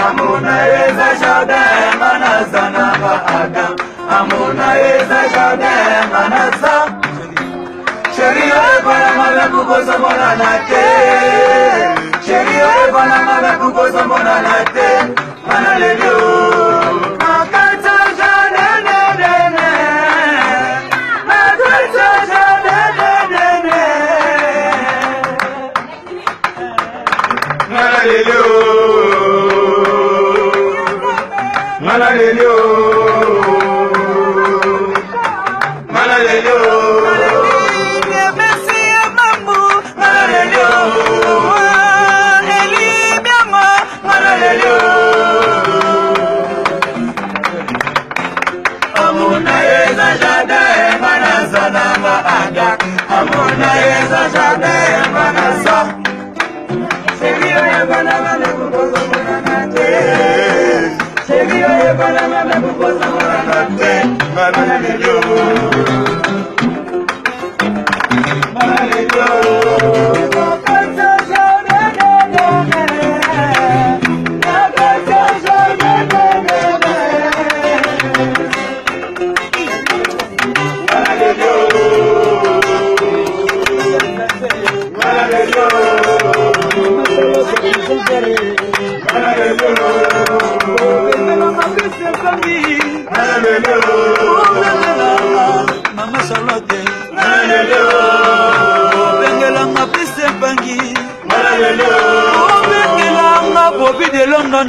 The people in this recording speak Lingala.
Amuna eza jardin manasa nanga Adam. Amuna eza jardin manasa. Chérie bana mala kukosa mona nate. Chérie bana mala kukosa mona nate. Manalelo. Makata jardin ne ne ne. Makata jardin ne ne ne. Manalelo. Manalelo. Manalelo. Amuna eza jardin manasa nanga Ada. Amuna eza jardin manasa. Chérie oye bana mala kukosa mona nate. Chérie oye bana mala kukosa mona nate. Manalelo. Manalelo. Mama Charlotte, Bengelanga Piste Bangi, Bengelanga Bobby de London.